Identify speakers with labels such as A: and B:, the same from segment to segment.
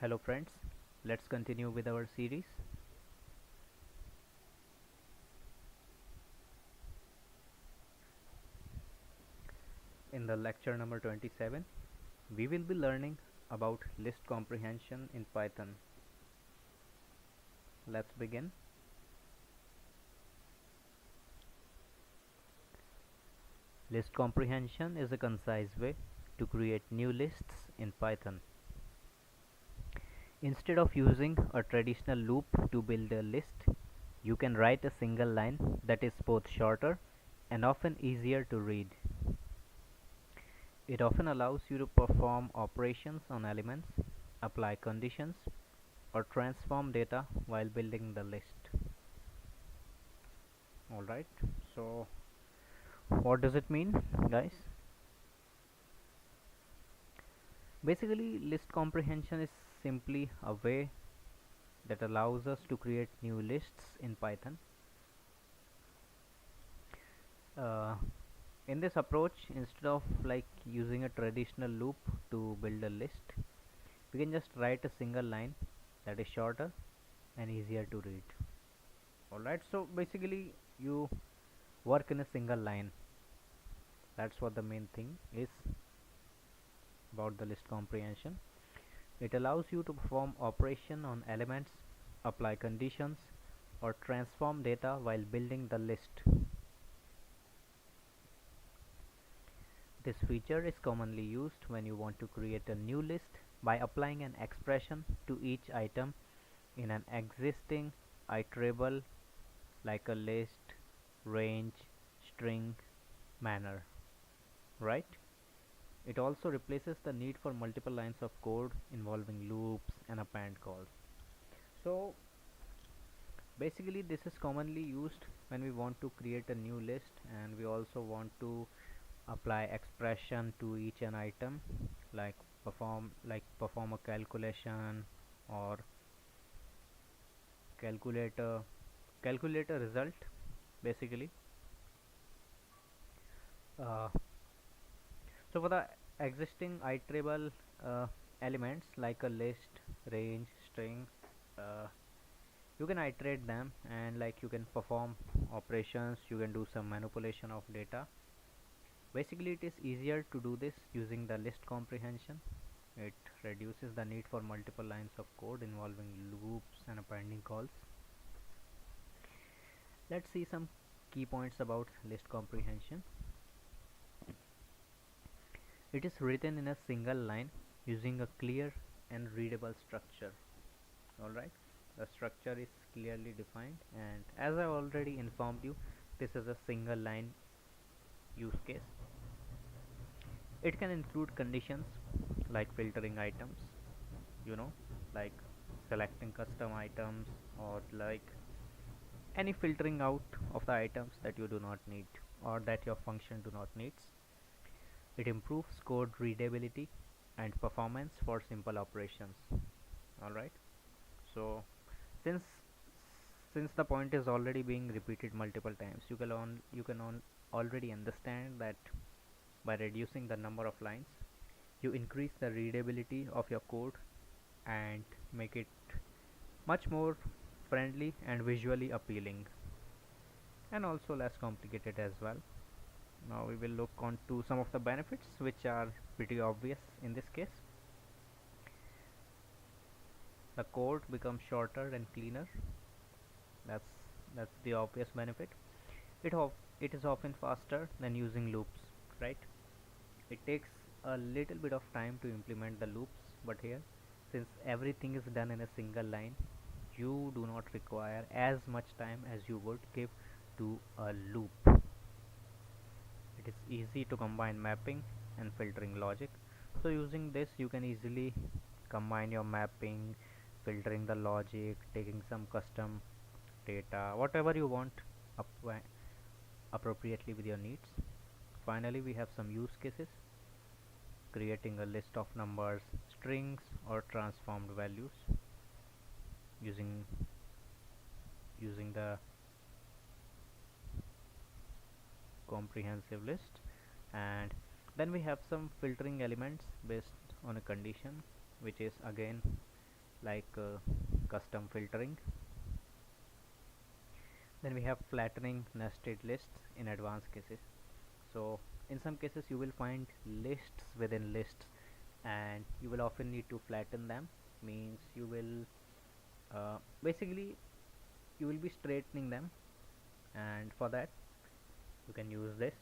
A: Hello friends, let's continue with our series. In the lecture number 27, we will be learning about list comprehension in Python. Let's begin. List comprehension is a concise way to create new lists in Python. Instead of using a traditional loop to build a list, you can write a single line that is both shorter and often easier to read. It often allows you to perform operations on elements, apply conditions, or transform data while building the list. Alright, so what does it mean, guys? Basically, list comprehension is simply a way that allows us to create new lists in Python. Uh, in this approach, instead of like using a traditional loop to build a list, we can just write a single line that is shorter and easier to read. Alright, so basically you work in a single line. That's what the main thing is about the list comprehension. It allows you to perform operation on elements, apply conditions, or transform data while building the list. This feature is commonly used when you want to create a new list by applying an expression to each item in an existing iterable like a list, range, string manner, right? It also replaces the need for multiple lines of code involving loops and append calls. So basically this is commonly used when we want to create a new list and we also want to apply expression to each an item like perform a calculation or calculate a result basically. uh, so for the existing iterable elements like a list, range, string, uh, you can iterate them and like you can perform operations, you can do some manipulation of data. Basically it is easier to do this using the list comprehension. It reduces the need for multiple lines of code involving loops and appending calls. Let's see some key points about list comprehension. It is written in a single line using a clear and readable structure. Alright, the structure is clearly defined, and as I already informed you, this is a single line use case. It can include conditions like filtering items, you know, like selecting custom items or like any filtering out of the items that you do not need or that your function do not needs. It improves code readability and performance for simple operations. Alright, so since the point is already being repeated multiple times, you can already understand that by reducing the number of lines, you increase the readability of your code and make it much more friendly and visually appealing, and also less complicated as well. Now we will look on to some of the benefits which are pretty obvious in this case. The code becomes shorter and cleaner. That's the obvious benefit. It is often faster than using loops, right? It takes a little bit of time to implement the loops, but here, since everything is done in a single line, you do not require as much time as you would give to a loop. It is easy to combine mapping and filtering logic. So using this you can easily combine your mapping, filtering the logic, taking some custom data, whatever you want appropriately with your needs. Finally, we have some use cases: creating a list of numbers, strings, or transformed values using the comprehensive list. And then we have some filtering elements based on a condition, which is again like custom filtering. Then we have flattening nested lists in advanced cases. So in some cases you will find lists within lists, and you will often need to flatten them. Means you will basically you will be straightening them, and for that you can use this.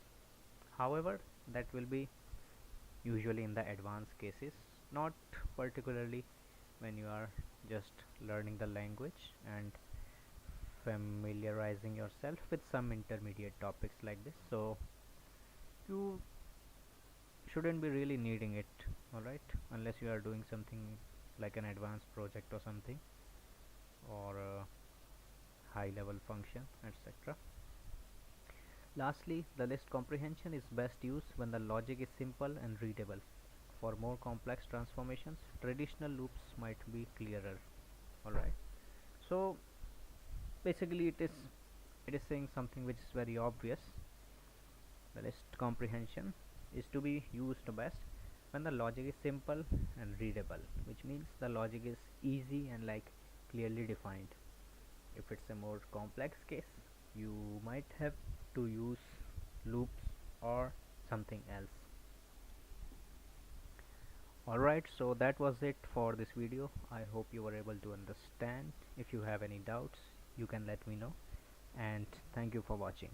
A: However, that will be usually in the advanced cases, not particularly when you are just learning the language and familiarizing yourself with some intermediate topics like this. So you shouldn't be really needing it, alright, unless you are doing something like an advanced project or something, or a high level function, etc. Lastly, the list comprehension is best used when the logic is simple and readable. For more complex transformations, traditional loops might be clearer. Alright. So basically it is saying something which is very obvious. The list comprehension is to be used best when the logic is simple and readable, which means the logic is easy and like clearly defined. If it's a more complex case, you might have to use loops or something else. Alright, so that was it for this video. I hope you were able to understand. If you have any doubts, you can let me know, and thank you for watching.